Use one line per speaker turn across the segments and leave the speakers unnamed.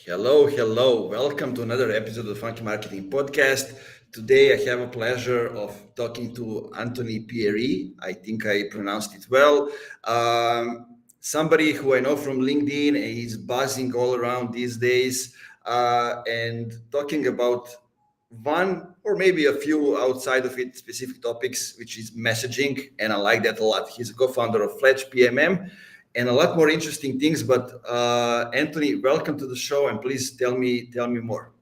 Hello, hello. Welcome to another episode of the Funky Marketing Podcast. Today I have a pleasure of talking to Anthony Pierri. I think I pronounced it well. Somebody who I know from LinkedIn, and he's buzzing all around these days, and talking about one or maybe a few outside of it specific topics, which is messaging. And I like that a lot. He's a co-founder of Fletch PMM and a lot more interesting things. But Anthony, welcome to the show, and please tell me more.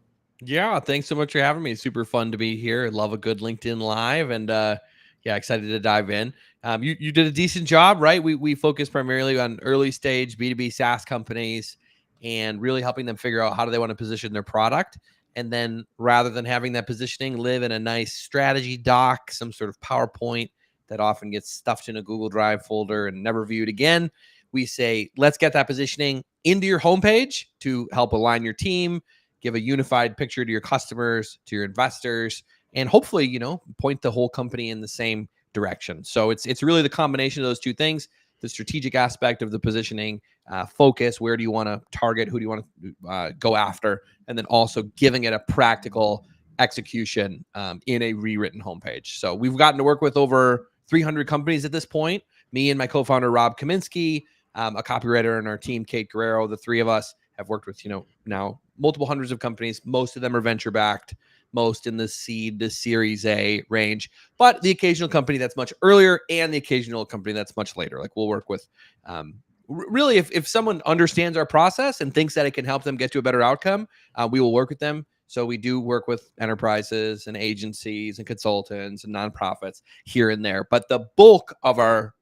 Yeah, thanks so much for having me. Super fun to be here. Love a good LinkedIn Live, and yeah, excited to dive in. You did a decent job, right? We focus primarily on early stage B2B SaaS companies and really helping them figure out how do they want to position their product, and then rather than having that positioning live in a nice strategy doc, some sort of PowerPoint that often gets stuffed in a Google Drive folder and never viewed again. We say, let's get that positioning into your homepage to help align your team, give a unified picture to your customers, to your investors, and hopefully, point the whole company in the same direction. So it's really the combination of those two things: the strategic aspect of the positioning, focus, where do you want to target, who do you want to go after, and then also giving it a practical execution in a rewritten homepage. So we've gotten to work with over 300 companies at this point. Me and my co-founder Rob Kaminsky, a copywriter in our team, Kate Guerrero, the three of us have worked with, now multiple hundreds of companies. Most of them are venture backed, most in the seed to Series A range, but the occasional company that's much earlier and the occasional company that's much later. Like we'll work with, really, if someone understands our process and thinks that it can help them get to a better outcome, we will work with them. So we do work with enterprises and agencies and consultants and nonprofits here and there, but the bulk of our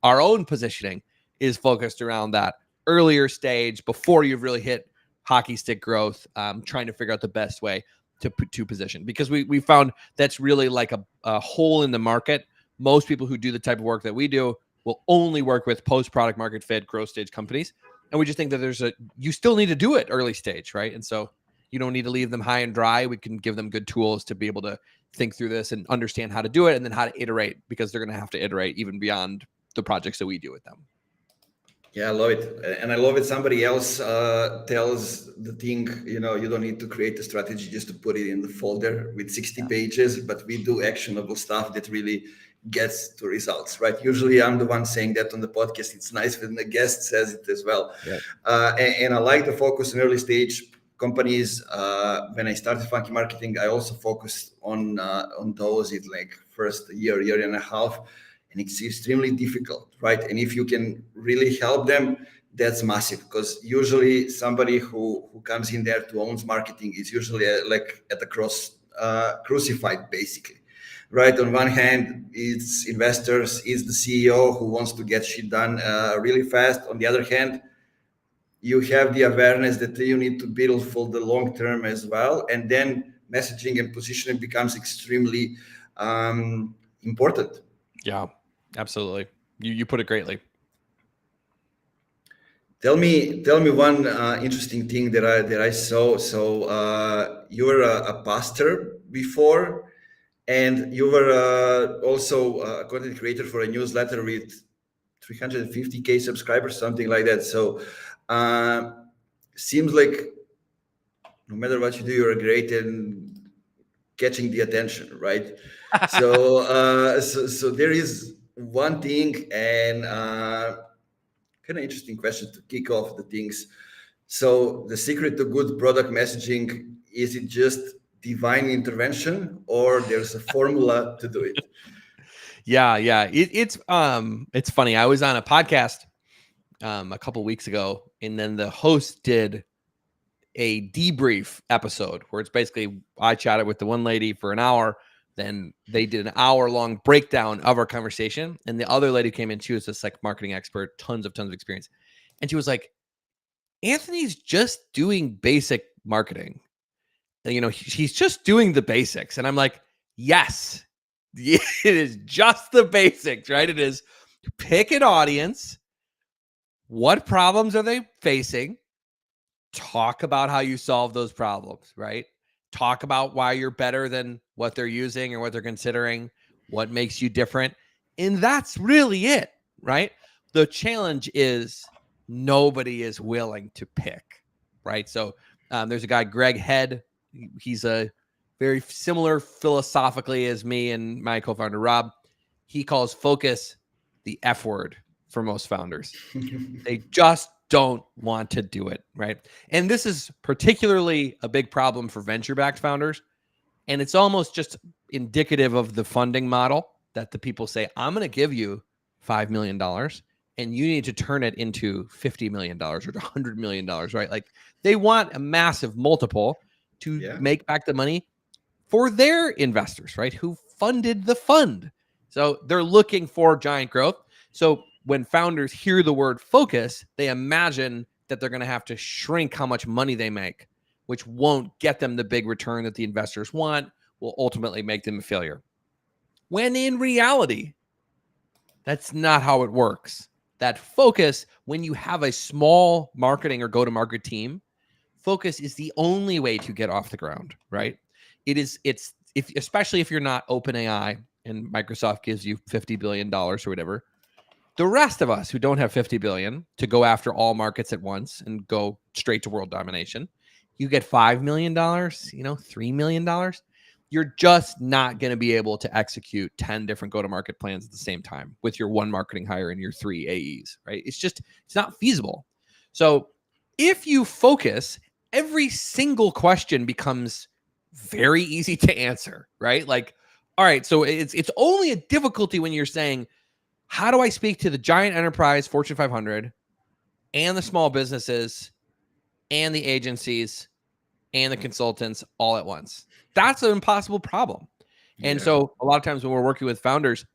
own positioning is focused around that earlier stage before you've really hit hockey stick growth, trying to figure out the best way to position, because we found that's really like a hole in the market. Most people who do the type of work that we do will only work with post product market fit growth stage companies. And we just think that you still need to do it early stage, right? And so you don't need to leave them high and dry. We can give them good tools to be able to think through this and understand how to do it, and then how to iterate, because they're going to have to iterate even beyond the projects that we do with them.
Yeah, I love it. And I love it. Somebody else tells the thing, you don't need to create a strategy just to put it in the folder with 60 pages, but we do actionable stuff that really gets to results, right? Usually I'm the one saying that on the podcast. It's nice when the guest says it as well.
Yep.
And I like to focus on early stage companies. When I started Funky Marketing, I also focused on those in like first year and a half. And it's extremely difficult, right? And if you can really help them, that's massive, because usually somebody who comes in there to owns marketing is usually like at the cross, crucified, basically, right? On one hand, it's investors, it's the CEO who wants to get shit done really fast. On the other hand, you have the awareness that you need to build for the long term as well. And then messaging and positioning becomes extremely important.
Yeah, absolutely. You put it greatly.
Tell me one interesting thing that I saw. So you were a pastor before, and you were also a content creator for a newsletter with 350K subscribers, something like that. So uh, seems like no matter what you do, you're great in catching the attention, right? So there is one thing, and kind of interesting question to kick off the things. So the secret to good product messaging, is it just divine intervention, or there's a formula to do it?
Yeah. It's funny. I was on a podcast a couple weeks ago, and then the host did a debrief episode where it's basically I chatted with the one lady for an hour, then they did an hour-long breakdown of our conversation, and the other lady came in. She was this like marketing expert, tons of experience, and she was like, Anthony's just doing basic marketing. And, he's just doing the basics. And I'm like, yes, it is just the basics, right? It is pick an audience. What problems are they facing? Talk about how you solve those problems, right? Talk about why you're better than what they're using or what they're considering, what makes you different. And that's really it, right? The challenge is nobody is willing to pick, right? So there's a guy, Greg Head. He's a very similar philosophically as me and my co-founder, Rob. He calls focus the F word for most founders. They just don't want to do it, right? And this is particularly a big problem for venture-backed founders. And it's almost just indicative of the funding model that the people say, I'm going to give you $5 million and you need to turn it into $50 million or $100 million, right? Like they want a massive multiple to make back the money for their investors, right? Who funded the fund. So they're looking for giant growth. So when founders hear the word focus, they imagine that they're going to have to shrink how much money they make, which won't get them the big return that the investors want, will ultimately make them a failure. When in reality, that's not how it works. That focus, when you have a small marketing or go-to-market team, focus is the only way to get off the ground, right? Especially if you're not OpenAI and Microsoft gives you $50 billion or whatever. The rest of us who don't have 50 billion to go after all markets at once and go straight to world domination, you get $5 million, $3 million. You're just not going to be able to execute 10 different go-to-market plans at the same time with your one marketing hire and your 3 AEs, right? It's not feasible. So if you focus, every single question becomes very easy to answer, right? Like, all right, so it's only a difficulty when you're saying, how do I speak to the giant enterprise Fortune 500 and the small businesses and the agencies and the consultants all at once? That's an impossible problem. And so a lot of times when we're working with founders,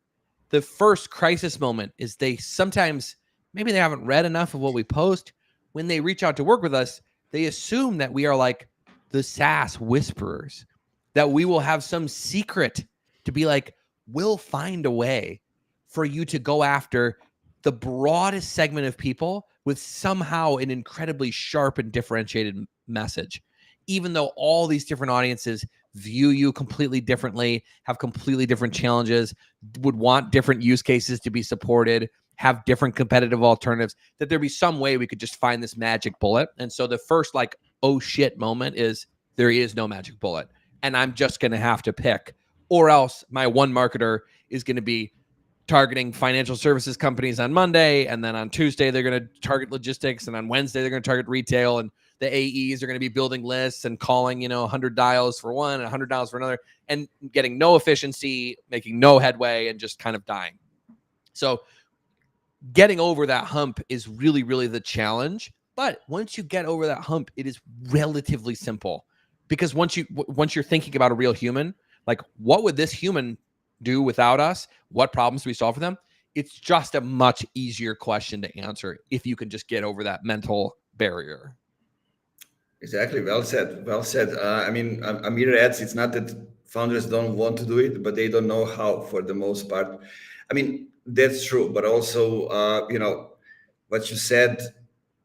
the first crisis moment is maybe they haven't read enough of what we post. When they reach out to work with us, they assume that we are like the SaaS whisperers, that we will have some secret to be like, we'll find a way for you to go after the broadest segment of people with somehow an incredibly sharp and differentiated message, even though all these different audiences view you completely differently, have completely different challenges, would want different use cases to be supported, have different competitive alternatives, that there'd be some way we could just find this magic bullet. And so the first oh shit moment is there is no magic bullet. And I'm just going to have to pick, or else my one marketer is going to be targeting financial services companies on Monday. And then on Tuesday, they're going to target logistics. And on Wednesday, they're going to target retail. And the AEs are going to be building lists and calling, 100 dials for one and 100 dials for another, and getting no efficiency, making no headway, and just kind of dying. So getting over that hump is really, really the challenge. But once you get over that hump, it is relatively simple, because once you're thinking about a real human, like what would this human do without us? What problems do we solve for them? It's just a much easier question to answer if you can just get over that mental barrier.
Exactly. Well said. Well said. Amir adds, it's not that founders don't want to do it, but they don't know how for the most part. I mean, that's true. But also, what you said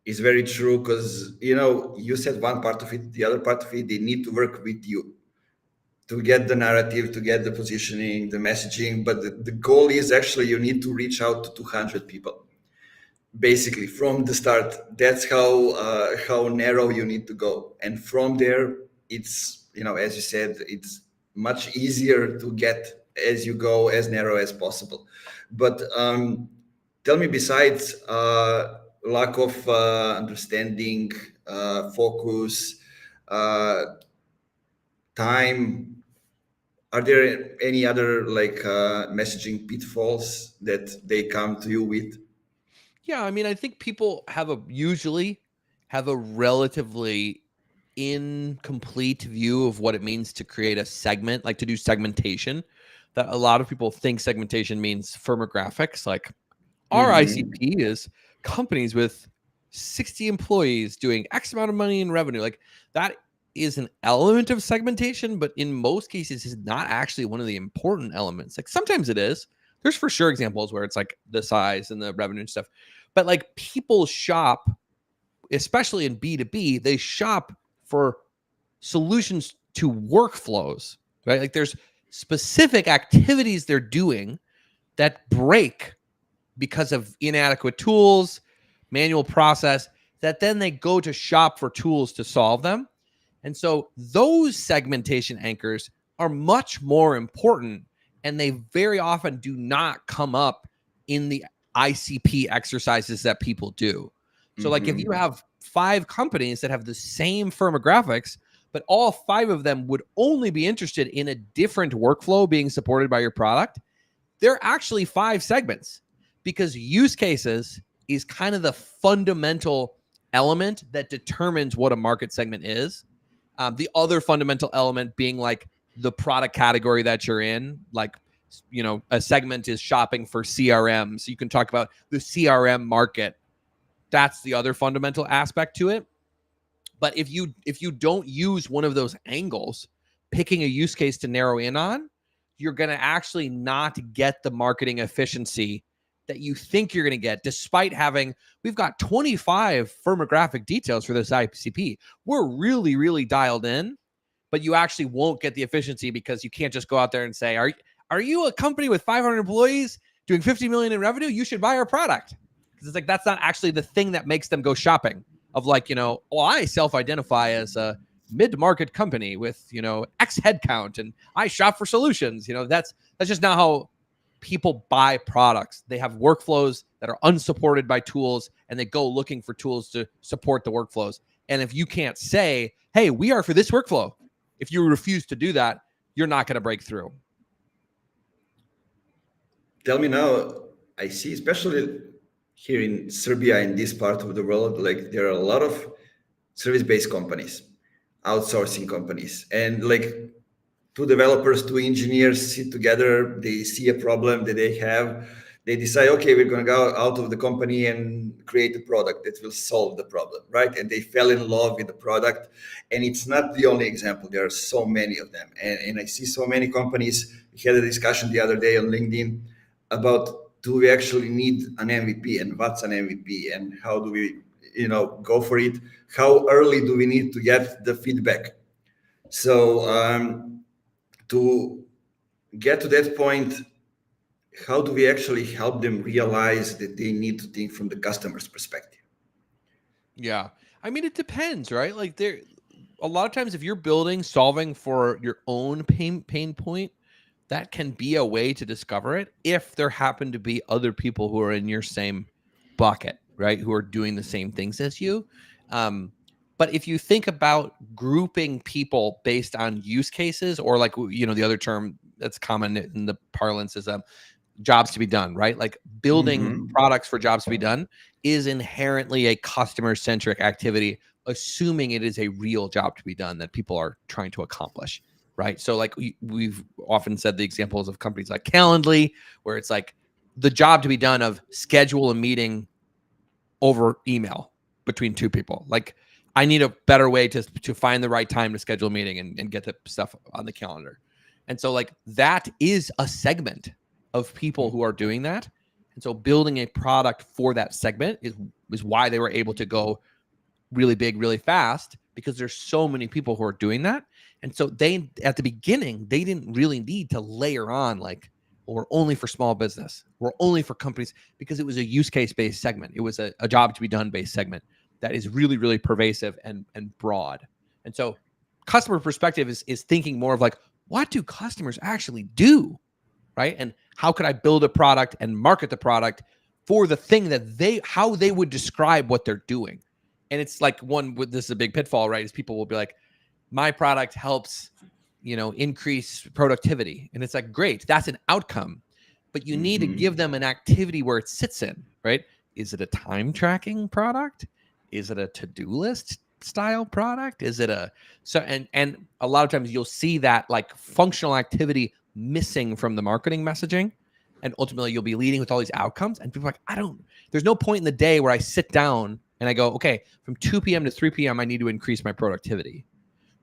is very true, because, you said one part of it, the other part of it, they need to work with you to get the narrative, to get the positioning, the messaging. But the goal is actually you need to reach out to 200 people. Basically, from the start, that's how narrow you need to go, and from there, it's as you said, it's much easier to get as you go as narrow as possible. But tell me, besides lack of understanding, focus, time, are there any other messaging pitfalls that they come to you with?
Yeah, I mean, I think people usually have a relatively incomplete view of what it means to create a segment, like to do segmentation. That a lot of people think segmentation means firmographics. Like our ICP is companies with 60 employees doing X amount of money in revenue. Like that is an element of segmentation, but in most cases is not actually one of the important elements. Like sometimes it is. There's for sure examples where it's like the size and the revenue and stuff. But like people shop, especially in B2B, they shop for solutions to workflows, right? Like there's specific activities they're doing that break because of inadequate tools, manual process, that then they go to shop for tools to solve them. And so those segmentation anchors are much more important, and they very often do not come up in the ICP exercises that people do. So like if you have 5 companies that have the same firmographics, but all 5 of them would only be interested in a different workflow being supported by your product, they're actually 5 segments, because use cases is kind of the fundamental element that determines what a market segment is. The other fundamental element being like the product category that you're in. Like, you know, a segment is shopping for CRM. So you can talk about the CRM market. That's the other fundamental aspect to it. But if you don't use one of those angles, picking a use case to narrow in on, you're going to actually not get the marketing efficiency that you think you're going to get, despite having, we've got 25 firmographic details for this ICP. We're really, really dialed in, but you actually won't get the efficiency because you can't just go out there and say, are you a company with 500 employees doing 50 million in revenue? You should buy our product. Because it's like, that's not actually the thing that makes them go shopping. Of like, you know, well, I self-identify as a mid-market company with, you know, X headcount, and I shop for solutions. You know, that's just not how people buy products. They have workflows that are unsupported by tools, and they go looking for tools to support the workflows. And if you can't say, hey, we are for this workflow, if you refuse to do that, you're not going to break through.
Tell me now, I see, especially here in Serbia, in this part of the world, like there are a lot of service-based companies, outsourcing companies, and like 2 developers, 2 engineers sit together, they see a problem that they have, they decide, okay, we're going to go out of the company and create a product that will solve the problem, right? And they fell in love with the product. And it's not the only example. There are so many of them. And I see so many companies. We had a discussion the other day on LinkedIn about, do we actually need an MVP, and what's an MVP, and how do we, you know, go for it? How early do we need to get the feedback? So to get to that point, how do we actually help them realize that they need to think from the customer's perspective?
Yeah. I mean, it depends, right? Like there, a lot of times if you're solving for your own pain point, that can be a way to discover it if there happen to be other people who are in your same bucket, right? Who are doing the same things as you. But if you think about grouping people based on use cases, or like, you know, the other term that's common in the parlance is jobs to be done, right? Like building products for jobs to be done is inherently a customer-centric activity, assuming it is a real job to be done that people are trying to accomplish, right? So like we've often said the examples of companies like Calendly, where it's like the job to be done of schedule a meeting over email between 2 people. Like, I need a better way to find the right time to schedule a meeting and get the stuff on the calendar. And so like that is a segment of people who are doing that. And so building a product for that segment is why they were able to go really big, really fast, because there's so many people who are doing that. And so they, at the beginning, they didn't really need to layer on like, well, we're only for small business, we're only for companies, because it was a use case based segment. It was a job to be done based segment that is really, really pervasive and broad. And so customer perspective is thinking more of like, what do customers actually do, right? And how could I build a product and market the product for the thing that how they would describe what they're doing. And it's like this is a big pitfall, right? Is people will be like, my product helps, you know, increase productivity. And it's like, great, that's an outcome, but you need to give them an activity where it sits in, right? Is it a time tracking product? Is it a to-do list style product? Is it and a lot of times you'll see that like functional activity missing from the marketing messaging. And ultimately you'll be leading with all these outcomes. And people are like, there's no point in the day where I sit down and I go, okay, from 2 p.m. to 3 p.m., I need to increase my productivity.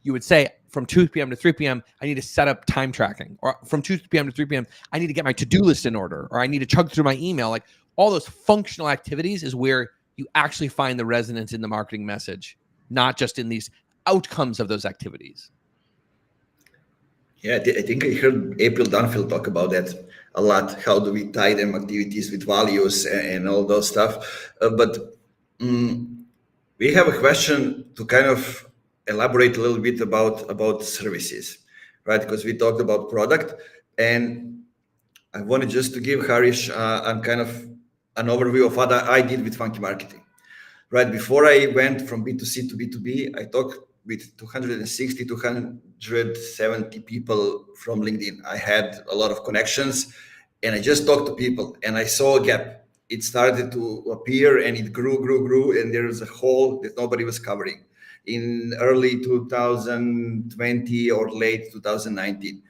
You would say from 2 p.m. to 3 p.m., I need to set up time tracking. Or from 2 p.m. to 3 p.m., I need to get my to-do list in order. Or I need to chug through my email. Like all those functional activities is where you actually find the resonance in the marketing message, not just in these outcomes of those activities.
Yeah, I think I heard April Dunfield talk about that a lot. How do we tie them activities with values and all those stuff? But We have a question to kind of elaborate a little bit about services, right? Because we talked about product, and I wanted just to give Harish a kind of an overview of what I did with Funky Marketing. Right before I went from B2C to B2B, I talked with 260, 270 people from LinkedIn. I had a lot of connections and I just talked to people and I saw a gap. It started to appear and it grew, and there was a hole that nobody was covering in early 2020 or late 2019.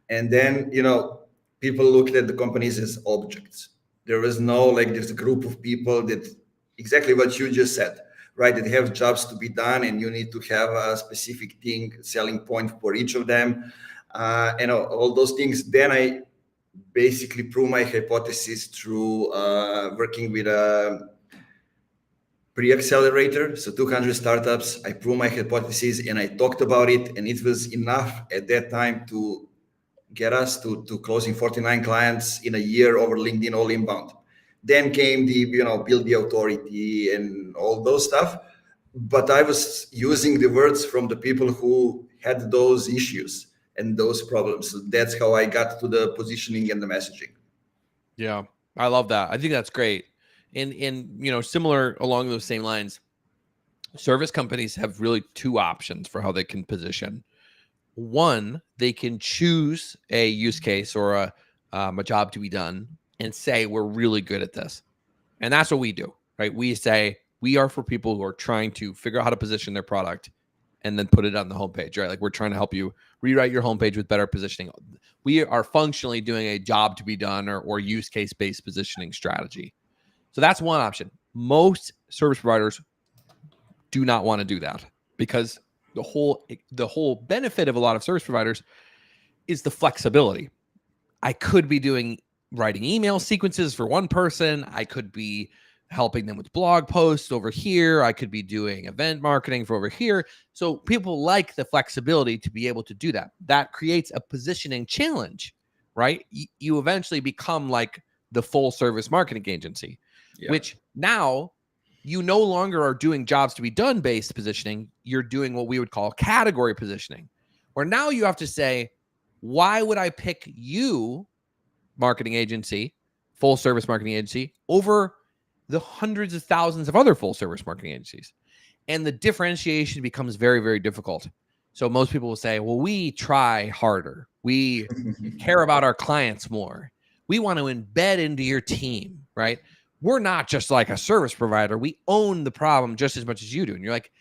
And then, people looked at the companies as objects. There was no, like, there's a group of people that exactly what you just said, right? That have jobs to be done, and you need to have a specific thing, selling point for each of them, and all those things. Then I basically prove my hypothesis through working with a pre-accelerator, so 200 startups. I proved my hypothesis and I talked about it, and it was enough at that time to get us to closing 49 clients in a year over LinkedIn, all inbound. Then came the, build the authority and all those stuff. But I was using the words from the people who had those issues and those problems. So that's how I got to the positioning and the messaging.
Yeah, I love that. I think that's great. And similar along those same lines, service companies have really two options for how they can position. One, they can choose a use case or a job to be done and say, we're really good at this. And that's what we do, right? We say we are for people who are trying to figure out how to position their product and then put it on the homepage, right? Like we're trying to help you rewrite your homepage with better positioning. We are functionally doing a job to be done or use case based positioning strategy. So that's one option. Most service providers do not want to do that because the whole benefit of a lot of service providers is the flexibility. I could be writing email sequences for one person. I could be helping them with blog posts over here. I could be doing event marketing for over here. So people like the flexibility to be able to do that. That creates a positioning challenge, right? You eventually become like the full service marketing agency, which now you no longer are doing jobs to be done based positioning. You're doing what we would call category positioning, where now you have to say, why would I pick you, marketing agency, full service marketing agency, over the hundreds of thousands of other full service marketing agencies? And the differentiation becomes very, very difficult. So most people will say, well, we try harder. We care about our clients more. We want to embed into your team, right? We're not just like a service provider. We own the problem just as much as you do. And you're like,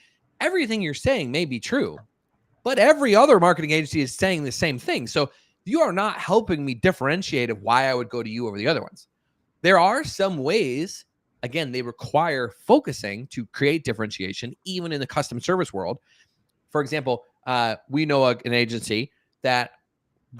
everything you're saying may be true, but every other marketing agency is saying the same thing. So you are not helping me differentiate of why I would go to you over the other ones. There are some ways, again, they require focusing to create differentiation, even in the custom service world. For example, we know an agency that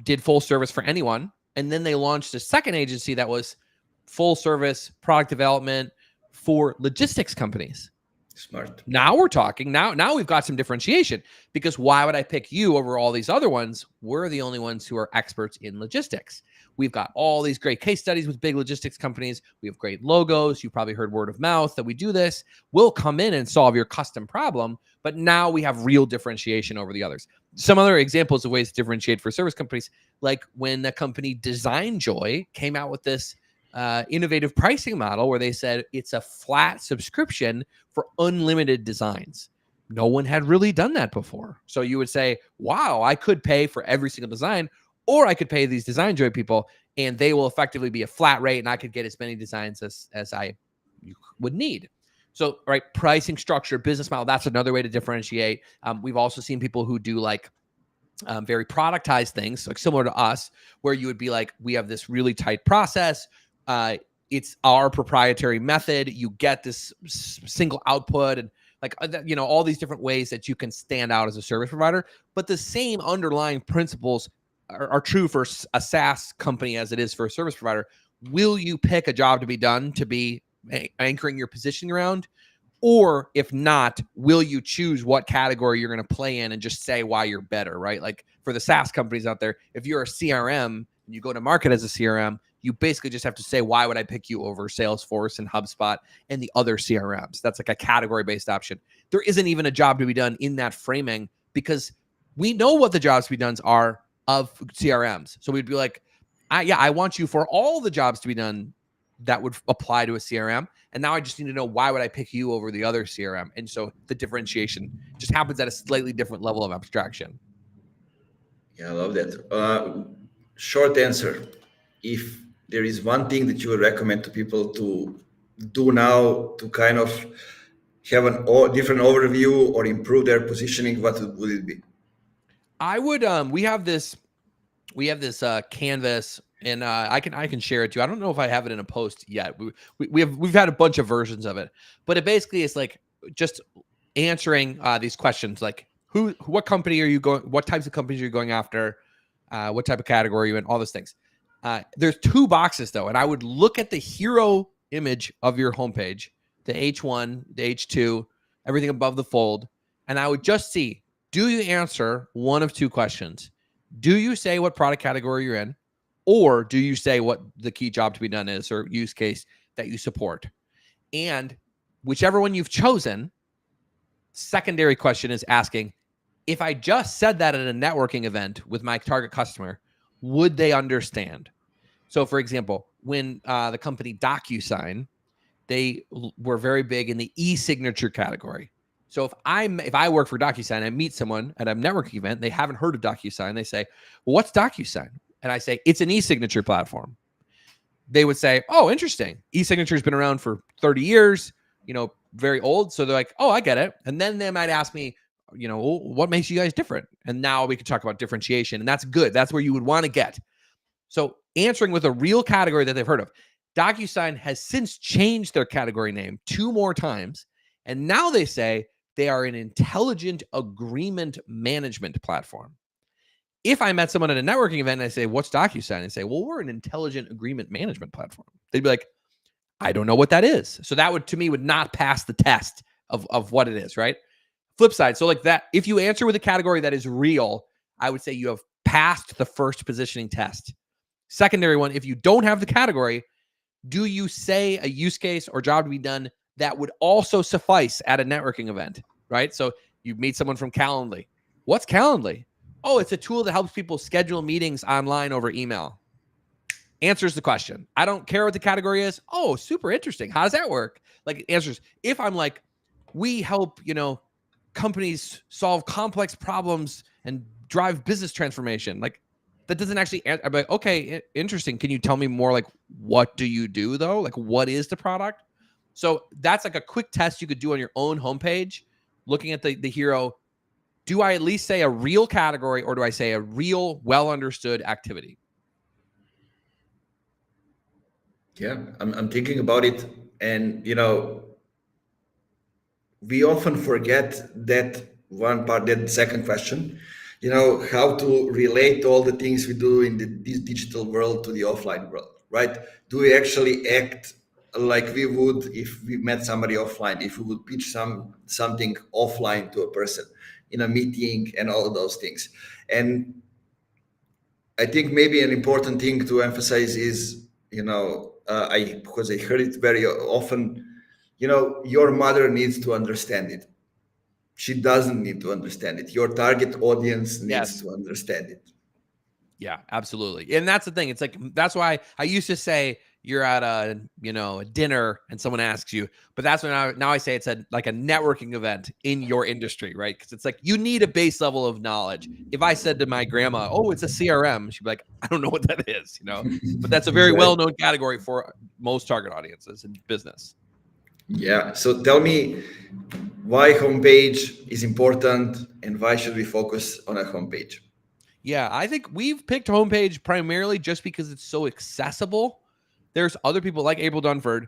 did full service for anyone, and then they launched a second agency that was full service product development for logistics companies.
Smart.
Now we're talking. Now we've got some differentiation, because why would I pick you over all these other ones? We're the only ones who are experts in logistics. We've got all these great case studies with big logistics companies. We have great logos. You've probably heard word of mouth that we do this. We'll come in and solve your custom problem, but now we have real differentiation over the others. Some other examples of ways to differentiate for service companies, like when the company Design Joy came out with this innovative pricing model where they said it's a flat subscription for unlimited designs. No one had really done that before. So you would say, wow, I could pay for every single design, or I could pay these Design Joy people and they will effectively be a flat rate and I could get as many designs as I would need. So, right, pricing structure, business model, that's another way to differentiate. We've also seen people who do like very productized things, like similar to us, where you would be like, we have this really tight process. It's our proprietary method. You get this single output and like, all these different ways that you can stand out as a service provider. But the same underlying principles are true for a SaaS company as it is for a service provider. Will you pick a job to be done to be anchoring your positioning around? Or if not, will you choose what category you're going to play in and just say why you're better, right? Like for the SaaS companies out there, if you're a CRM and you go to market as a CRM, You basically just have to say, why would I pick you over Salesforce and HubSpot and the other CRMs? That's like a category-based option. There isn't even a job to be done in that framing because we know what the jobs to be done are of CRMs. So we'd be like, I want you for all the jobs to be done that would apply to a CRM. And now I just need to know, why would I pick you over the other CRM? And so the differentiation just happens at a slightly different level of abstraction.
Yeah, I love that. Short answer. If there is one thing that you would recommend to people to do now to kind of have different overview or improve their positioning, what would it be?
I would, we have this canvas, and I can share it too. I don't know if I have it in a post yet. We've had a bunch of versions of it, but it basically is like just answering these questions, like what company are you going, what types of companies are you going after, what type of category are you in, all those things. There's 2 boxes though, and I would look at the hero image of your homepage, the H1, the H2, everything above the fold, and I would just see, do you answer one of 2 questions? Do you say what product category you're in, or do you say what the key job to be done is or use case that you support? And whichever one you've chosen, secondary question is asking, if I just said that at a networking event with my target customer, would they understand? So for example, when the company DocuSign, they were very big in the e-signature category. So if I work for DocuSign, I meet someone at a networking event, they haven't heard of DocuSign, they say, well, what's DocuSign? And I say, it's an e-signature platform. They would say, oh, interesting. E-signature has been around for 30 years, very old. So they're like, oh, I get it. And then they might ask me, what makes you guys different? And now we could talk about differentiation. And that's good. That's where you would want to get. So answering with a real category that they've heard of. DocuSign has since changed their category name 2 more times. And now they say they are an intelligent agreement management platform. If I met someone at a networking event and I say, what's DocuSign? And say, well, we're an intelligent agreement management platform. They'd be like, I don't know what that is. So that would, to me, would not pass the test of what it is, right? Flip side. So like that, if you answer with a category that is real, I would say you have passed the first positioning test. Secondary one, if you don't have the category, do you say a use case or job to be done that would also suffice at a networking event, right? So you meet someone from Calendly. What's Calendly? Oh, it's a tool that helps people schedule meetings online over email. Answers the question. I don't care what the category is. Oh, super interesting. How does that work? Like answers. If I'm like, we help, companies solve complex problems and drive business transformation. Like that doesn't actually, I'm like, okay, interesting. Can you tell me more? Like, what do you do though? Like, what is the product? So that's like a quick test you could do on your own homepage, looking at the hero. Do I at least say a real category or do I say a real, well-understood activity?
Yeah, I'm thinking about it. And, we often forget that one part, that second question, how to relate all the things we do in this digital world to the offline world, right? Do we actually act like we would if we met somebody offline, if we would pitch something offline to a person in a meeting and all those things? And I think maybe an important thing to emphasize is, because I heard it very often, your mother needs to understand it. She doesn't need to understand it. Your target audience needs to understand it.
Yeah, absolutely. And that's the thing. It's like, that's why I used to say you're at a dinner and someone asks you, but that's when now I say it's like a networking event in your industry, right? Because it's like, you need a base level of knowledge. If I said to my grandma, oh, it's a CRM, she'd be like, I don't know what that is, but that's a very well-known category for most target audiences in business.
Yeah. So tell me why homepage is important and why should we focus on a homepage?
Yeah, I think we've picked homepage primarily just because it's so accessible. There's other people like April Dunford.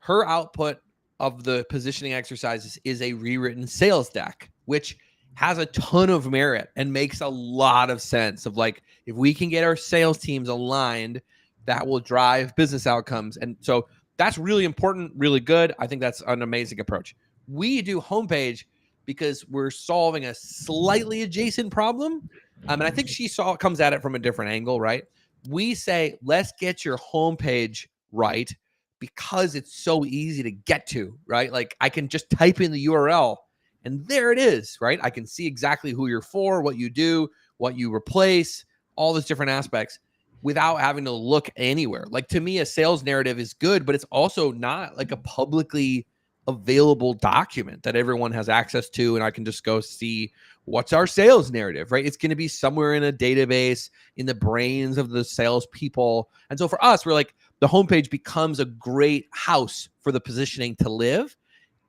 Her output of the positioning exercises is a rewritten sales deck, which has a ton of merit and makes a lot of sense of like, if we can get our sales teams aligned, that will drive business outcomes. And so that's really important, really good. I think that's an amazing approach. We do homepage because we're solving a slightly adjacent problem. And I think she comes at it from a different angle, right? We say, let's get your homepage right because it's so easy to get to, right? Like I can just type in the URL and there it is, right? I can see exactly who you're for, what you do, what you replace, all those different aspects without having to look anywhere. Like to me, a sales narrative is good, but it's also not like a publicly available document that everyone has access to. And I can just go see what's our sales narrative, right? It's going to be somewhere in a database in the brains of the salespeople. And so for us, we're like, the homepage becomes a great house for the positioning to live.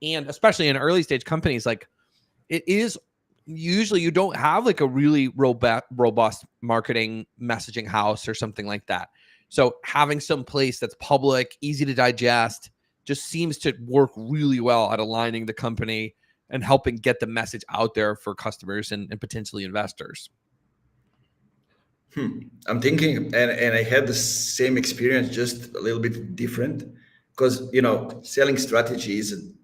And especially in early stage companies, like it is usually you don't have like a really robust marketing messaging house or something like that. So having some place that's public, easy to digest, just seems to work really well at aligning the company and helping get the message out there for customers and potentially investors.
I'm thinking, and I had the same experience, just a little bit different, because selling strategy is an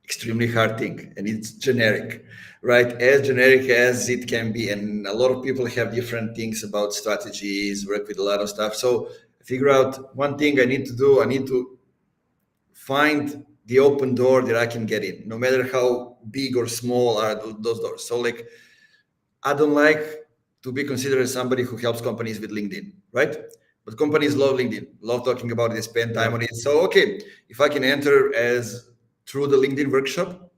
extremely hard thing, and it's generic, right? As generic as it can be, and a lot of people have different things about strategies, work with a lot of stuff. So I figure out one thing I need to do. I need to find the open door that I can get in, no matter how big or small are those doors. So like, I don't like to be considered as somebody who helps companies with LinkedIn, right? But companies love LinkedIn, love talking about it, they spend time on it. So, okay, if I can enter as through the LinkedIn workshop,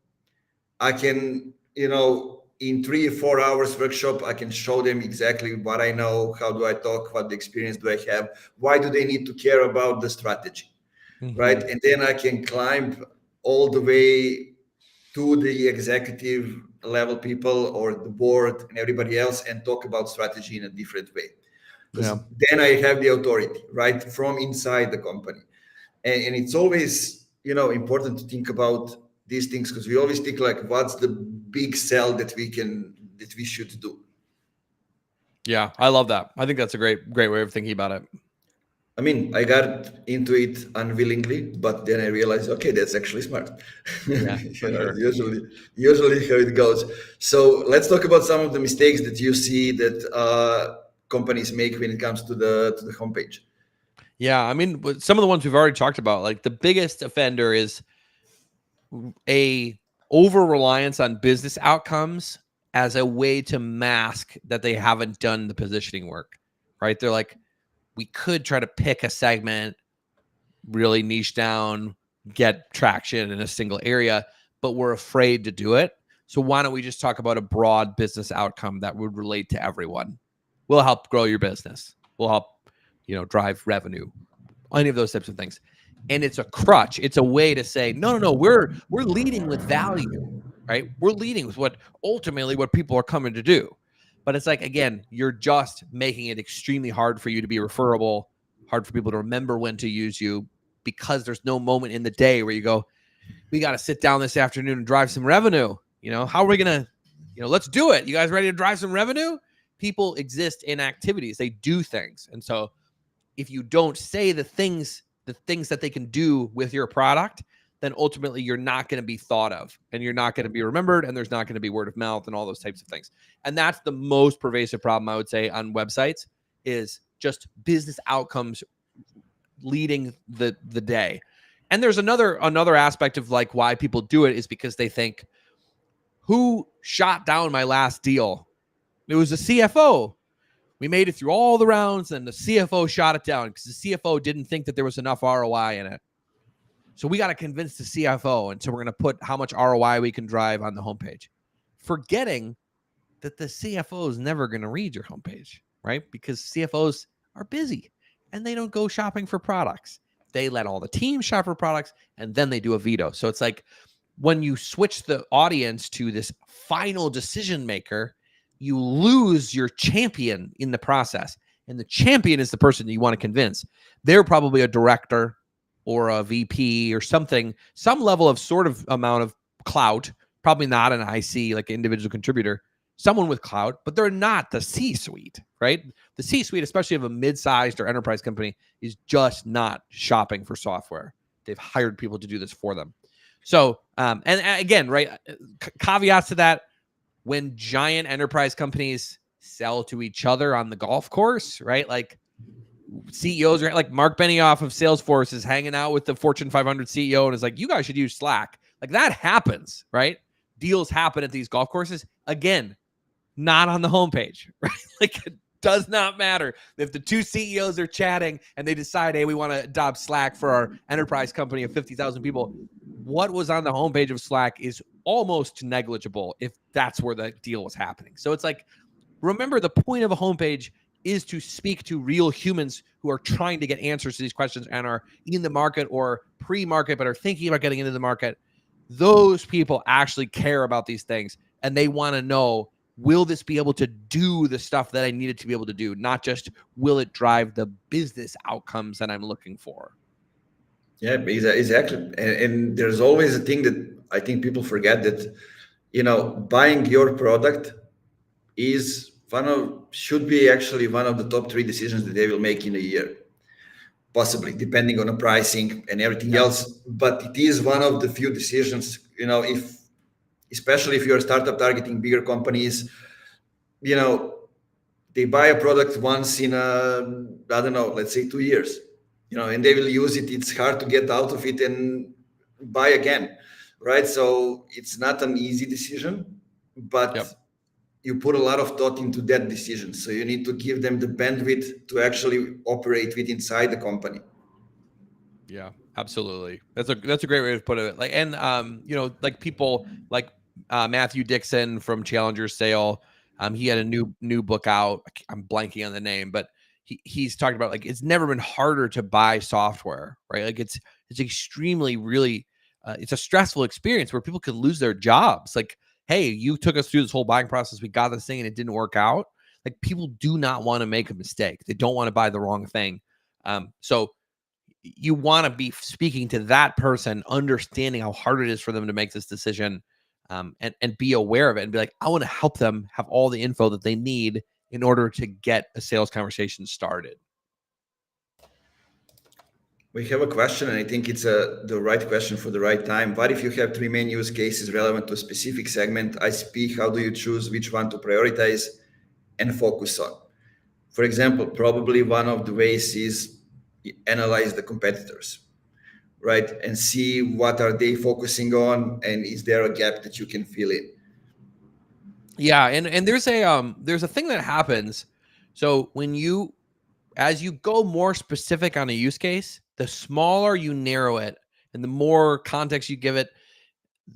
I can, in 3 or 4 hours workshop, I can show them exactly what I know, how do I talk, what the experience do I have, why do they need to care about the strategy, right? And then I can climb all the way to the executive level people or the board and everybody else and talk about strategy in a different way. Because then I have the authority, right, from inside the company. And it's always, important to think about these things, because we always think like, what's the big sell that we should do?
Yeah, I love that. I think that's a great way of thinking about it.
I mean, I got into it unwillingly, but then I realized, okay, that's actually smart.
Yeah, sure.
Usually how it goes. So let's talk about some of the mistakes that you see that companies make when it comes to the homepage.
Yeah, I mean, some of the ones we've already talked about, like the biggest offender is a over reliance on business outcomes as a way to mask that they haven't done the positioning work, right? They're like, we could try to pick a segment, really niche down, get traction in a single area, but we're afraid to do it. So why don't we just talk about a broad business outcome that would relate to everyone? We'll help grow your business. We'll help, drive revenue, any of those types of things. And it's a crutch. It's a way to say, no, we're leading with value, right? We're leading with what people are coming to do. But it's like, again, you're just making it extremely hard for you to be referable, hard for people to remember when to use you, because there's no moment in the day where you go, we got to sit down this afternoon and drive some revenue. How are we going to, let's do it. You guys ready to drive some revenue? People exist in activities. They do things. And so if you don't say the things that they can do with your product, then ultimately you're not going to be thought of and you're not going to be remembered, and there's not going to be word of mouth and all those types of things. And that's the most pervasive problem, I would say, on websites, is just business outcomes leading the day. And there's another aspect of like why people do it is because they think, who shot down my last deal? It was the CFO. We made it through all the rounds and the CFO shot it down because the CFO didn't think that there was enough ROI in it. So we got to convince the CFO. And so we're going to put how much ROI we can drive on the homepage, forgetting that the CFO is never going to read your homepage, right? Because CFOs are busy and they don't go shopping for products. They let all the team shop for products and then they do a veto. So it's like when you switch the audience to this final decision maker, you lose your champion in the process. And the champion is the person you want to convince. They're probably a director or a VP or something, some level of sort of amount of clout, probably not an IC, like an individual contributor, someone with clout, but they're not the C-suite, right? The C-suite, especially of a mid-sized or enterprise company, is just not shopping for software. They've hired people to do this for them. So, and again, right, caveats to that, when giant enterprise companies sell to each other on the golf course, right? Like CEOs are like Mark Benioff of Salesforce is hanging out with the Fortune 500 CEO and is like, you guys should use Slack. Like that happens, right? Deals happen at these golf courses. Again, not on the homepage, right? Like it does not matter if the two CEOs are chatting and they decide, hey, we want to adopt Slack for our enterprise company of 50,000 people. What was on the homepage of Slack is almost negligible if that's where the deal was happening. So it's like, remember, the point of a homepage is to speak to real humans who are trying to get answers to these questions and are in the market or pre-market, but are thinking about getting into the market. Those people actually care about these things, and they want to know, will this be able to do the stuff that I need it to be able to do? Not just, will it drive the business outcomes that I'm looking for?
Yeah, exactly. And there's always a thing that I think people forget, that, buying your product is should be actually one of the top 3 decisions that they will make in a year, possibly depending on the pricing and everything else. But it is one of the few decisions, especially if you're a startup targeting bigger companies, they buy a product once in I don't know, let's say 2 years, and they will use it. It's hard to get out of it and buy again, right? So it's not an easy decision, but you put a lot of thought into that decision. So you need to give them the bandwidth to actually operate with inside the company.
Yeah, absolutely. That's a great way to put it. Like, and like people like Matthew Dixon from Challenger Sale. He had a new book out. I'm blanking on the name, but he's talking about, like, it's never been harder to buy software, right? Like it's extremely really it's a stressful experience where people could lose their jobs. Like, hey, you took us through this whole buying process. We got this thing and it didn't work out. Like, people do not want to make a mistake. They don't want to buy the wrong thing. So you want to be speaking to that person, understanding how hard it is for them to make this decision, and be aware of it and be like, I want to help them have all the info that they need in order to get a sales conversation started.
We have a question, and I think it's the right question for the right time. What if you have 3 main use cases relevant to a specific segment, ICP? How do you choose which one to prioritize and focus on? For example, probably one of the ways is analyze the competitors, right? And see what are they focusing on, and is there a gap that you can fill in?
Yeah, and there's a thing that happens. So as you go more specific on a use case, the smaller you narrow it and the more context you give it,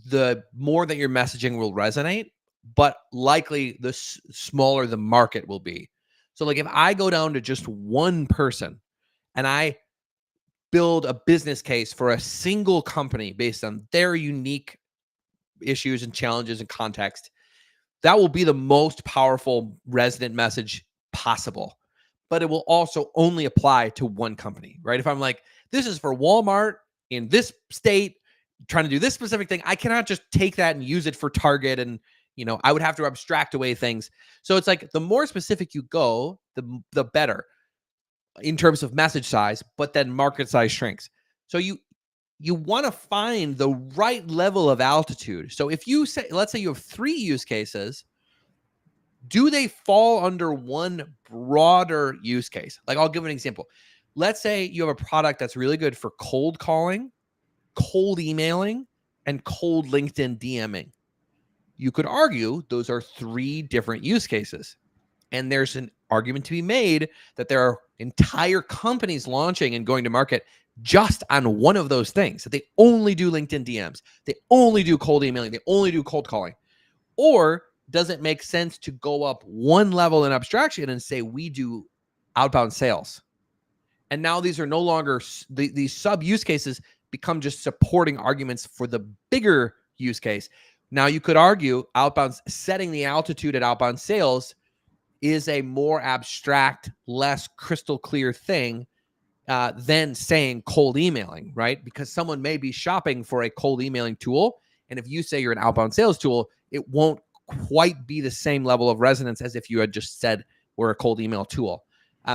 the more that your messaging will resonate, but likely the smaller the market will be. So like, if I go down to just one person and I build a business case for a single company based on their unique issues and challenges and context, that will be the most powerful resonant message possible. But it will also only apply to one company, right? If I'm like, this is for Walmart in this state, trying to do this specific thing, I cannot just take that and use it for Target. And, I would have to abstract away things. So it's like, the more specific you go, the better in terms of message size, but then market size shrinks. So you want to find the right level of altitude. So if you say, let's say you have 3 use cases, do they fall under one broader use case? Like, I'll give an example. Let's say you have a product that's really good for cold calling, cold emailing, and cold LinkedIn DMing. You could argue those are 3 different use cases. And there's an argument to be made that there are entire companies launching and going to market just on one of those things. That they only do LinkedIn DMs, they only do cold emailing, they only do cold calling. Or does it make sense to go up one level in abstraction and say, we do outbound sales? And now these are no longer, these sub use cases become just supporting arguments for the bigger use case. Now you could argue outbound, setting the altitude at outbound sales is a more abstract, less crystal clear thing than saying cold emailing, right? Because someone may be shopping for a cold emailing tool. And if you say you're an outbound sales tool, it won't quite be the same level of resonance as if you had just said we're a cold email tool.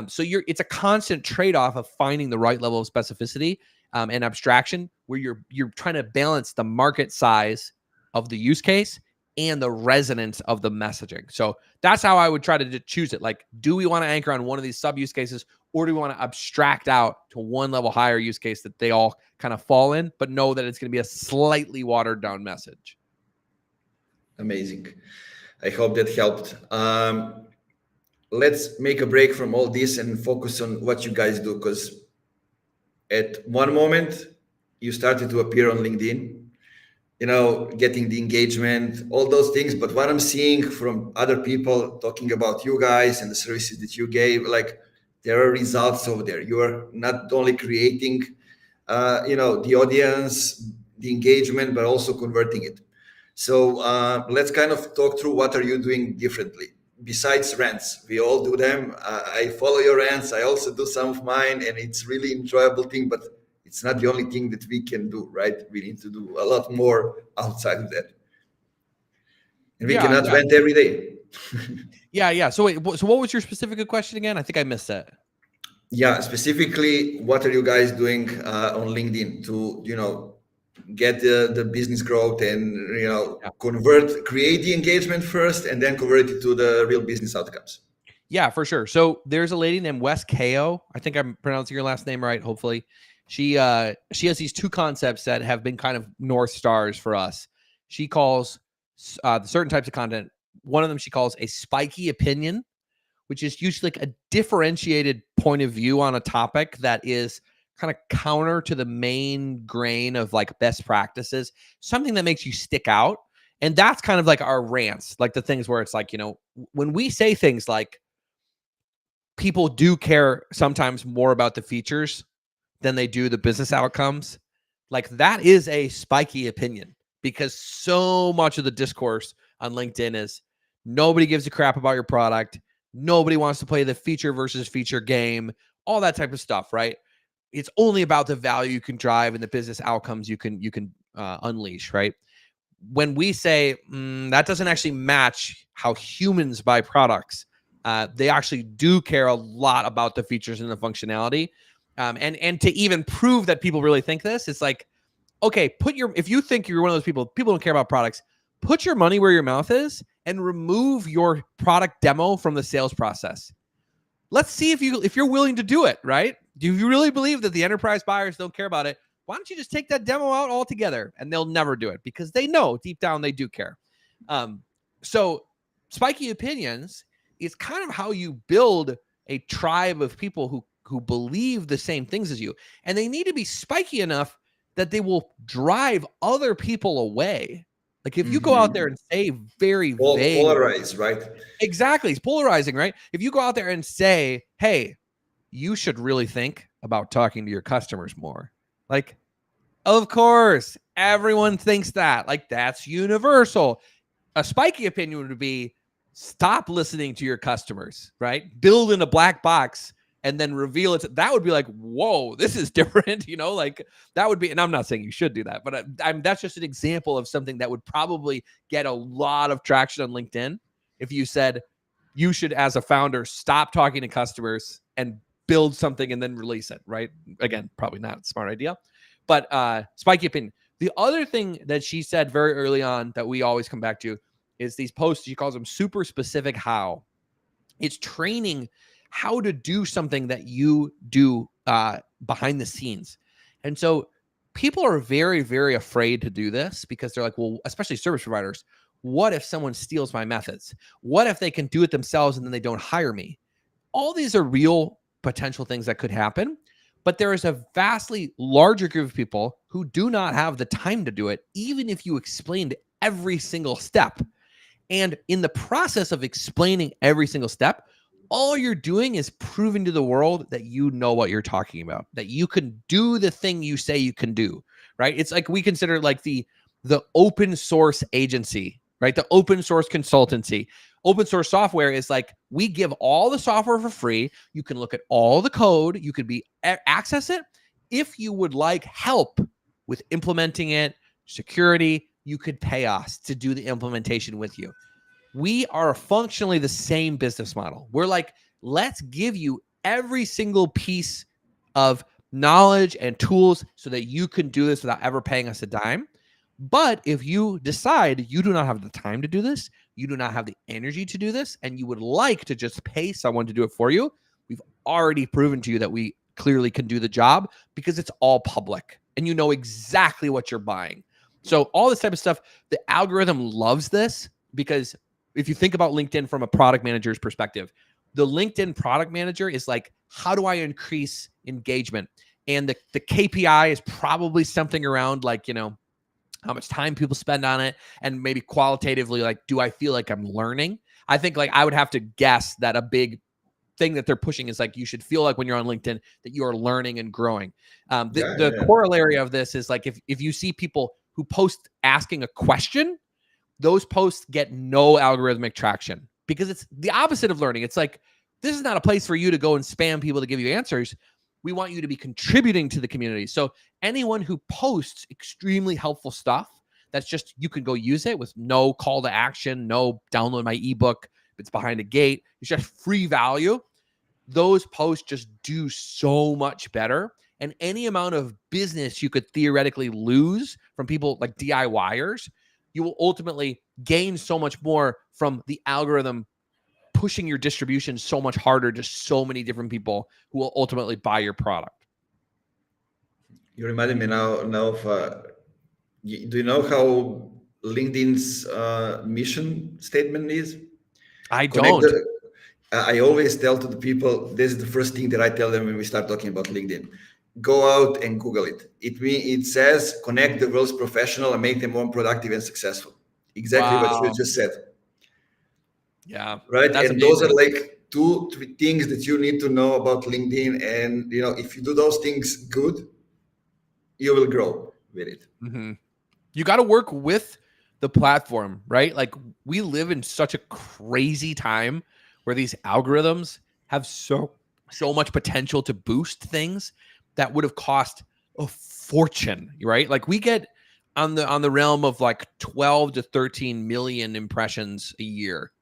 So it's a constant trade-off of finding the right level of specificity and abstraction, where you're trying to balance the market size of the use case and the resonance of the messaging. So that's how I would try to choose it. Like, do we want to anchor on one of these sub use cases, or do we want to abstract out to one level higher use case that they all kind of fall in, but know that it's going to be a slightly watered down message?
Amazing. I hope that helped. Let's make a break from all this and focus on what you guys do, because at one moment you started to appear on LinkedIn, getting the engagement, all those things. But what I'm seeing from other people talking about you guys and the services that you gave, like, there are results over there. You are not only creating, the audience, the engagement, but also converting it. So let's kind of talk through what are you doing differently besides rants. We all do them. I follow your rants. I also do some of mine, and it's really enjoyable thing, but it's not the only thing that we can do, right? We need to do a lot more outside of that. And we cannot rant every day.
Yeah. So wait, so what was your specific question again? I think I missed that.
Yeah, specifically, what are you guys doing on LinkedIn to, get the business growth and, create the engagement first and then convert it to the real business outcomes?
Yeah, for sure. So there's a lady named Wes Ko. I think I'm pronouncing your last name right, hopefully. She has these two concepts that have been kind of North Stars for us. She calls certain types of content. One of them she calls a spiky opinion, which is usually like a differentiated point of view on a topic that is kind of counter to the main grain of like best practices, something that makes you stick out. And that's kind of like our rants, like the things where it's like, when we say things like, people do care sometimes more about the features than they do the business outcomes. Like, that is a spiky opinion, because so much of the discourse on LinkedIn is nobody gives a crap about your product. Nobody wants to play the feature versus feature game, all that type of stuff, right? It's only about the value you can drive and the business outcomes you can unleash, right? When we say that doesn't actually match how humans buy products, they actually do care a lot about the features and the functionality. And to even prove that people really think this, it's like, okay, if you think you're one of those people don't care about products, put your money where your mouth is and remove your product demo from the sales process. Let's see if you're willing to do it, right? Do you really believe that the enterprise buyers don't care about it? Why don't you just take that demo out altogether? And they'll never do it, because they know deep down they do care. So spiky opinions is kind of how you build a tribe of people who believe the same things as you. And they need to be spiky enough that they will drive other people away. Like, if you go out there and say very vague,
polarize, right?
Exactly. It's polarizing, right? If you go out there and say, hey, you should really think about talking to your customers more. Like, of course, everyone thinks that. Like, that's universal. A spiky opinion would be, stop listening to your customers, right? Build in a black box and then reveal it. That would be like, whoa, this is different. Like, that would be, and I'm not saying you should do that, but that's just an example of something that would probably get a lot of traction on LinkedIn. If you said, you should, as a founder, stop talking to customers and build something and then release it, right? Again, probably not a smart idea, but spiky opinion. The other thing that she said very early on that we always come back to is these posts. She calls them super specific how. It's training how to do something that you do behind the scenes. And so people are very, very afraid to do this, because they're like, well, especially service providers, what if someone steals my methods? What if they can do it themselves and then they don't hire me? All these are real potential things that could happen, but there is a vastly larger group of people who do not have the time to do it, even if you explained every single step. And in the process of explaining every single step, all you're doing is proving to the world that you know what you're talking about, that you can do the thing you say you can do, right? It's like, we consider like the open source agency, right? The open source consultancy. Open source software is like, we give all the software for free. You can look at all the code. You could access it. If you would like help with implementing it, security, you could pay us to do the implementation with you. We are functionally the same business model. We're like, let's give you every single piece of knowledge and tools so that you can do this without ever paying us a dime. But if you decide you do not have the time to do this, you do not have the energy to do this, and you would like to just pay someone to do it for you, we've already proven to you that we clearly can do the job because it's all public and you know exactly what you're buying. So all this type of stuff, the algorithm loves this because if you think about LinkedIn from a product manager's perspective, the LinkedIn product manager is like, how do I increase engagement? And the KPI is probably something around like, how much time people spend on it, and maybe qualitatively, like, do I feel like I'm learning? I think like I would have to guess that a big thing that they're pushing is like you should feel like when you're on LinkedIn that you are learning and growing. The corollary of this is like if you see people who post asking a question, those posts get no algorithmic traction because it's the opposite of learning. It's like, this is not a place for you to go and spam people to give you answers. We want you to be contributing to the community. So anyone who posts extremely helpful stuff, that's just, you can go use it with no call to action, no download my ebook, it's behind a gate, it's just free value. Those posts just do so much better. And any amount of business you could theoretically lose from people like DIYers, you will ultimately gain so much more from the algorithm pushing your distribution so much harder to so many different people who will ultimately buy your product.
You reminded me now of, do you know how LinkedIn's mission statement is?
I don't.
I always tell to the people, this is the first thing that I tell them when we start talking about LinkedIn. Go out and Google it. It says connect the world's professional and make them more productive and successful. Exactly what you just said.
Yeah.
Right.
That's
and
amazing.
Those are like 2-3 things that you need to know about LinkedIn. And if you do those things good, you will grow with it.
Mm-hmm. You got to work with the platform, right? Like we live in such a crazy time where these algorithms have so much potential to boost things that would have cost a fortune, right? Like we get on the realm of like 12 to 13 million impressions a year.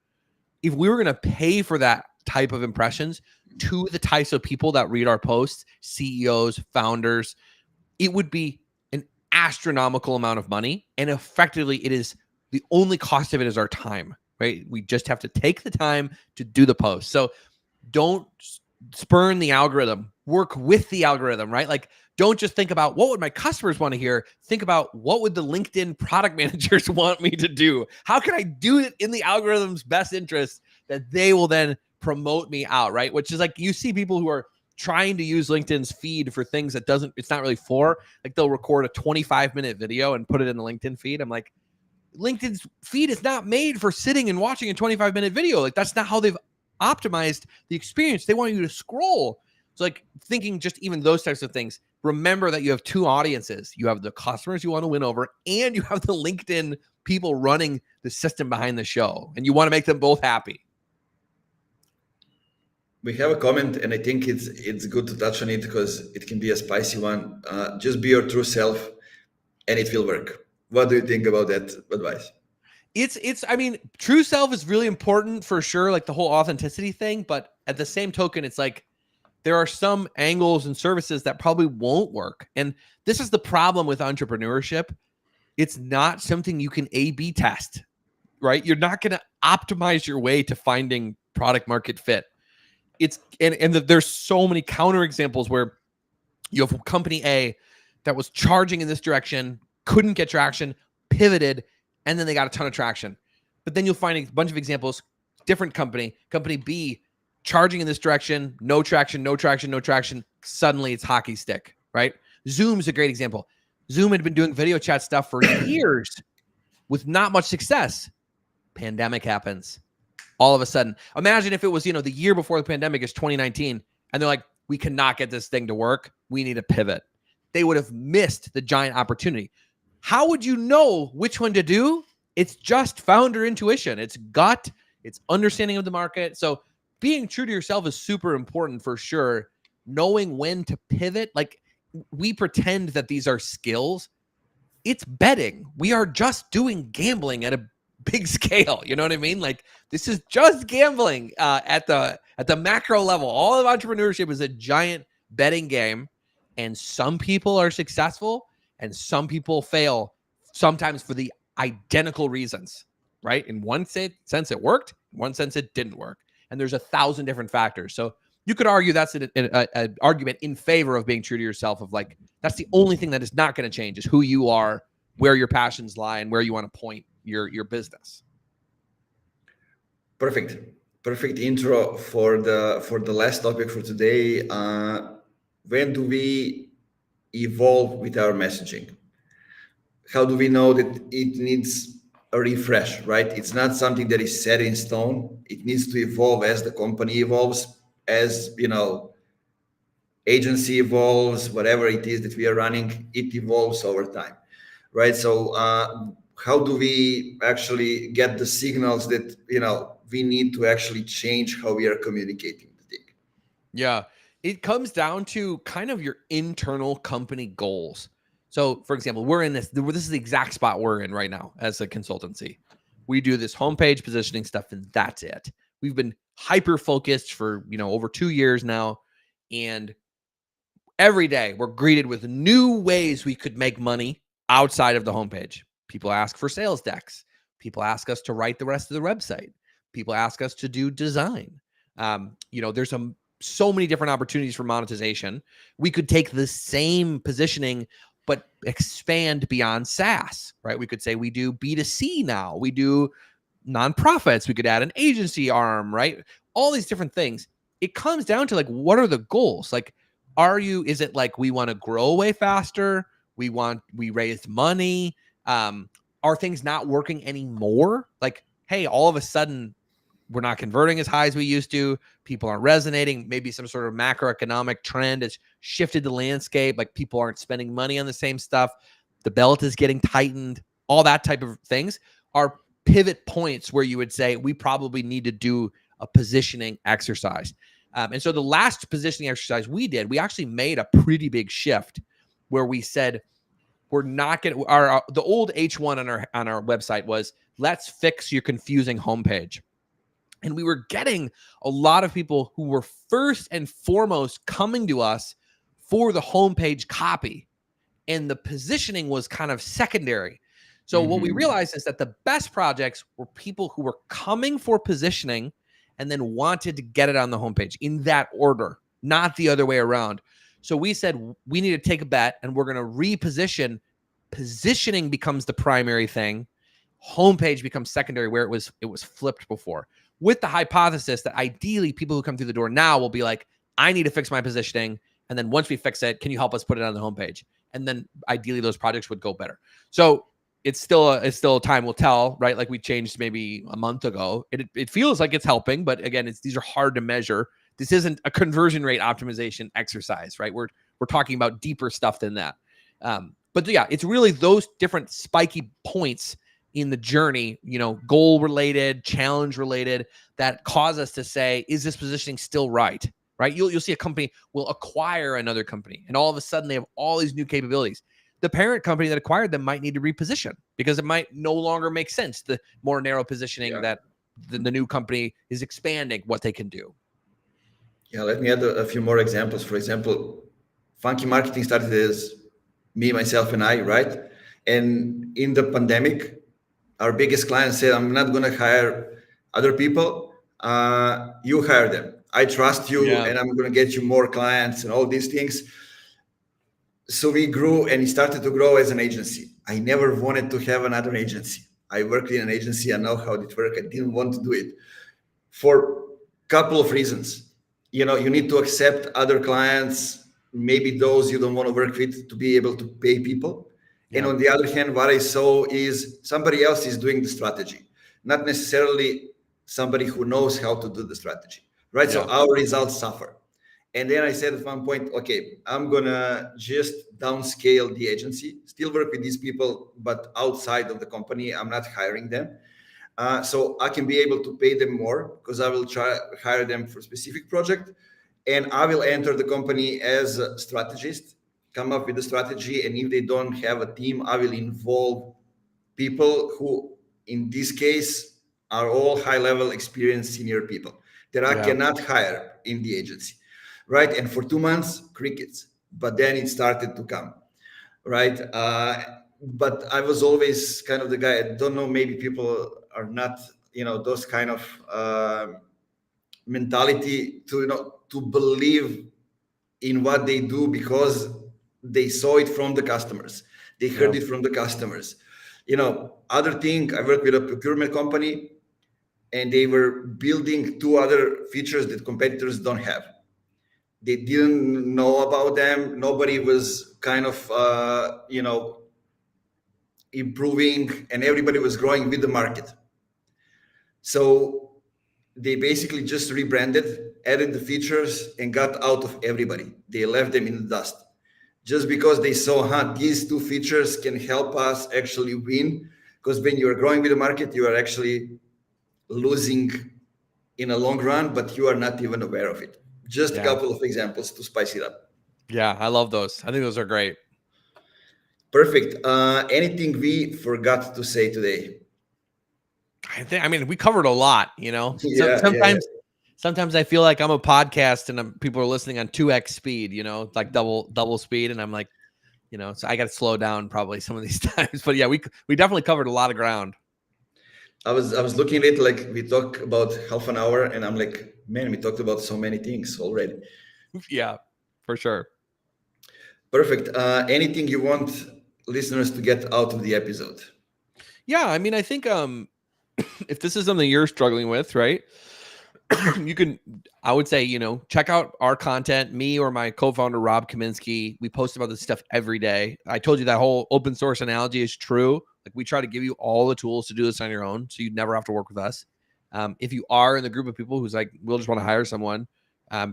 If we were going to pay for that type of impressions to the types of people that read our posts, CEOs, founders, it would be an astronomical amount of money. And effectively, it is the only cost of it is our time, right? We just have to take the time to do the post. So don't spurn the algorithm, work with the algorithm, right? Like don't just think about what would my customers want to hear. Think about what would the LinkedIn product managers want me to do? How can I do it in the algorithm's best interest that they will then promote me out, right? Which is like you see people who are trying to use LinkedIn's feed for things that it's not really for. Like they'll record a 25-minute video and put it in the LinkedIn feed. I'm like, LinkedIn's feed is not made for sitting and watching a 25-minute video. Like that's not how they've optimized the experience. They want you to scroll. So like thinking just even those types of things, remember that you have two audiences. You have the customers you want to win over, and you have the LinkedIn people running the system behind the show, and you want to make them both happy.
We have a comment, and I think it's good to touch on it because it can be a spicy one. Just be your true self, and it will work. What do you think about that advice?
I mean, true self is really important for sure, like the whole authenticity thing. But at the same token, it's like there are some angles and services that probably won't work. And this is the problem with entrepreneurship. It's not something you can A/B test, right? You're not going to optimize your way to finding product market fit. There's so many counterexamples where you have company A that was charging in this direction, couldn't get traction, pivoted, and then they got a ton of traction. But then you'll find a bunch of examples, different company B, charging in this direction, no traction. Suddenly it's hockey stick, right? Zoom's a great example. Zoom had been doing video chat stuff for years with not much success. Pandemic happens. All of a sudden, imagine if it was, the year before the pandemic is 2019, and they're like, we cannot get this thing to work. We need to pivot. They would have missed the giant opportunity. How would you know which one to do? It's just founder intuition. It's gut. It's understanding of the market. So being true to yourself is super important for sure. Knowing when to pivot. Like we pretend that these are skills. It's betting. We are just doing gambling at a big scale. You know what I mean? Like this is just gambling at the macro level. All of entrepreneurship is a giant betting game. And some people are successful and some people fail sometimes for the identical reasons, right? In one sense it worked, in one sense it didn't work. And there's 1,000 different factors. So you could argue that's an argument in favor of being true to yourself, of like, that's the only thing that is not going to change, is who you are, where your passions lie, and where you want to point your business.
Perfect intro for the last topic for today. When do we evolve with our messaging? How do we know that it needs a refresh, right? It's not something that is set in stone. It needs to evolve as the company evolves, as agency evolves, whatever it is that we are running, it evolves over time, right? So how do we actually get the signals that we need to actually change how we are communicating the thing?
Yeah, it comes down to kind of your internal company goals. So, for example, we're in this is the exact spot we're in right now as a consultancy. We do this homepage positioning stuff, and that's it. We've been hyper focused for over 2 years now, and every day we're greeted with new ways we could make money outside of the homepage. People ask for sales decks. People ask us to write the rest of the website. People ask us to do design. There's so many different opportunities for monetization. We could take the same positioning but expand beyond SaaS, right? We could say we do B2C now. We do nonprofits. We could add an agency arm, right? All these different things. It comes down to like, what are the goals? Like, is it like we want to grow way faster? We raised money. Are things not working anymore? Like, hey, all of a sudden we're not converting as high as we used to. People aren't resonating. Maybe some sort of macroeconomic trend has shifted the landscape. Like, people aren't spending money on the same stuff. The belt is getting tightened. All that type of things are pivot points where you would say we probably need to do a positioning exercise. And so the last positioning exercise we did, we actually made a pretty big shift where we said, we're not going to, the old H1 on our website was, let's fix your confusing homepage. And we were getting a lot of people who were first and foremost coming to us for the homepage copy, and the positioning was kind of secondary. So what we realized is that the best projects were people who were coming for positioning and then wanted to get it on the homepage in that order, not the other way around. So we said, we need to take a bet, and we're going to reposition. Positioning becomes the primary thing. Homepage becomes secondary, where it was flipped before, with the hypothesis that ideally people who come through the door now will be like, I need to fix my positioning. And then once we fix it, can you help us put it on the homepage? And then ideally those projects would go better. So it's still time will tell, right? Like, we changed maybe a month ago. It feels like it's helping, but again, these are hard to measure. This isn't a conversion rate optimization exercise, right? We're talking about deeper stuff than that. But yeah, it's really those different spiky points in the journey, goal related, challenge related, that cause us to say, is this positioning still right? Right? You'll see a company will acquire another company, and all of a sudden they have all these new capabilities. The parent company that acquired them might need to reposition because it might no longer make sense. The more narrow positioning that the new company is expanding what they can do.
Yeah, let me add a few more examples. For example, Funky Marketing started as me, myself, and I, right? And in the pandemic, our biggest client said, I'm not going to hire other people. You hire them. I trust you, and I'm going to get you more clients and all these things. So we grew, and it started to grow as an agency. I never wanted to have another agency. I worked in an agency. I know how it works. I didn't want to do it for a couple of reasons. You need to accept other clients, maybe those you don't want to work with, to be able to pay people. And on the other hand, what I saw is somebody else is doing the strategy, not necessarily somebody who knows how to do the strategy, right? So our results suffer. And then I said at one point, okay, I'm going to just downscale the agency, still work with these people, but outside of the company. I'm not hiring them. So I can be able to pay them more because I will hire them for a specific project. And I will enter the company as a strategist, come up with a strategy. And if they don't have a team, I will involve people who, in this case, are all high-level experienced senior people that I cannot hire in the agency, right? And for 2 months, crickets. But then it started to come, right? but I was always kind of the guy. I don't know, maybe people are not, those kind of mentality to, to believe in what they do because they saw it from the customers. They heard
Yeah.
it from the customers. Other thing, I work with a procurement company and they were building two other features that competitors don't have. They didn't know about them. Nobody was kind of, improving, and everybody was growing with the market. So they basically just rebranded, added the features, and got out of everybody. They left them in the dust just because they saw, these two features can help us actually win. Because when you are growing with the market, you are actually losing in a long run, but you are not even aware of it. Just a
Yeah.
couple of examples to spice it up.
Yeah. I love those. I think those are great.
Perfect. Anything we forgot to say today?
I mean, we covered a lot, So
Yeah, yeah, yeah.
sometimes I feel like I'm a podcast and people are listening on 2x speed, like double speed. And I'm like, so I got to slow down probably some of these times, but yeah, we definitely covered a lot of ground.
I was looking at it like we talked about half an hour, and I'm like, man, we talked about so many things already.
Yeah, for sure.
Perfect. Anything you want listeners to get out of the episode?
Yeah, I mean, I think if this is something you're struggling with, right? I would say, check out our content, me or my co-founder, Rob Kaminsky. We post about this stuff every day. I told you that whole open source analogy is true. Like we try to give you all the tools to do this on your own. So you never have to work with us. If you are in the group of people who's like, we'll just want to hire someone,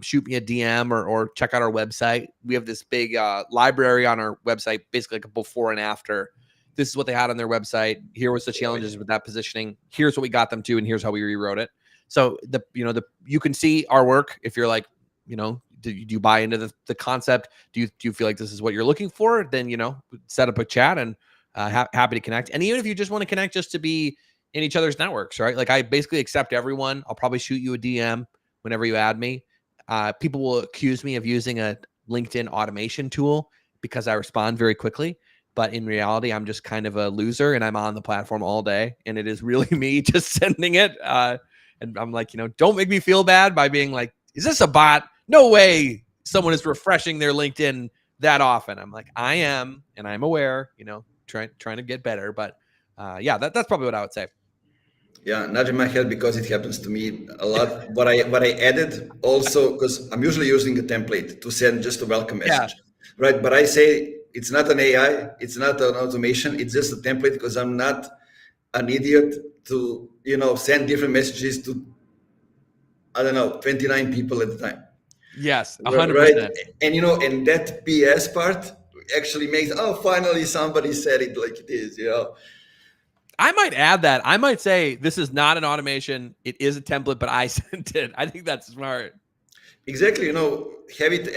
shoot me a DM or check out our website. We have this big library on our website, basically like a before and after. This is what they had on their website. Here was the challenges with that positioning. Here's what we got them to, and here's how we rewrote it. So you can see our work if you're like, do you buy into the concept? Do you feel like this is what you're looking for? Then, set up a chat and happy to connect. And even if you just want to connect just to be in each other's networks, right? Like I basically accept everyone. I'll probably shoot you a DM whenever you add me. People will accuse me of using a LinkedIn automation tool because I respond very quickly. But in reality, I'm just kind of a loser and I'm on the platform all day. And it is really me just sending it. And I'm like, don't make me feel bad by being like, is this a bot? No way someone is refreshing their LinkedIn that often. I'm like, I am, and I'm aware, trying to get better. But yeah, that's probably what I would say.
Yeah, nudging my head because it happens to me a lot. What I added also, because I'm usually using a template to send just a welcome
Yeah.
message, right? But I say it's not an AI, it's not an automation, it's just a template because I'm not an idiot to send different messages to, I don't know, 29 people at a time.
Yes,
Right.
100%.
And that PS part actually makes, finally somebody said it like it is.
I might add that. I might say this is not an automation. It is a template, but I sent it. I think that's smart.
Exactly. Have it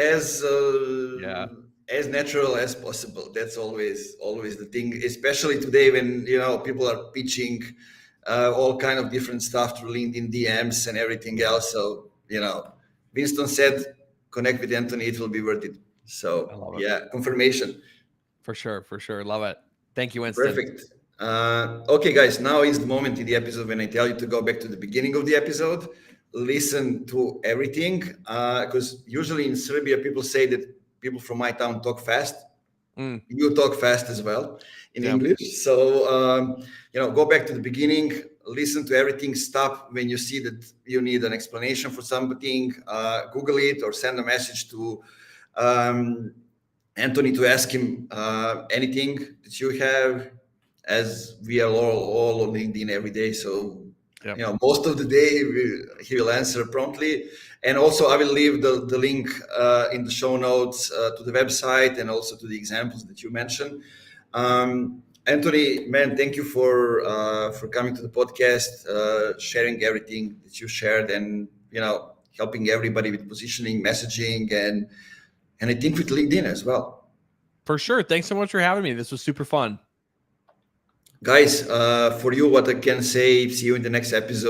Yeah.
as natural as possible. That's always the thing, especially today when people are pitching all kind of different stuff through LinkedIn DMs and everything else. So Winston said, connect with Anthony, it will be worth it.
I
So
love it.
yeah, confirmation.
For sure. Love it. Thank you, Winston.
Perfect. Okay, guys, now is the moment in the episode when I tell you to go back to the beginning of the episode, listen to everything, because usually in Serbia, people say that people from my town talk fast. You talk fast as well in English. So, go back to the beginning, listen to everything, stop when you see that you need an explanation for something, Google it or send a message to Anthony to ask him anything that you have, as we are all on LinkedIn every day. So, most of the day he will answer promptly. And also I will leave the link in the show notes to the website and also to the examples that you mentioned. Anthony, man, thank you for coming to the podcast, sharing everything that you shared, and helping everybody with positioning, messaging, and I think with LinkedIn as well.
For sure. Thanks so much for having me. This was super fun.
Guys, for you, what I can say, see you in the next episode.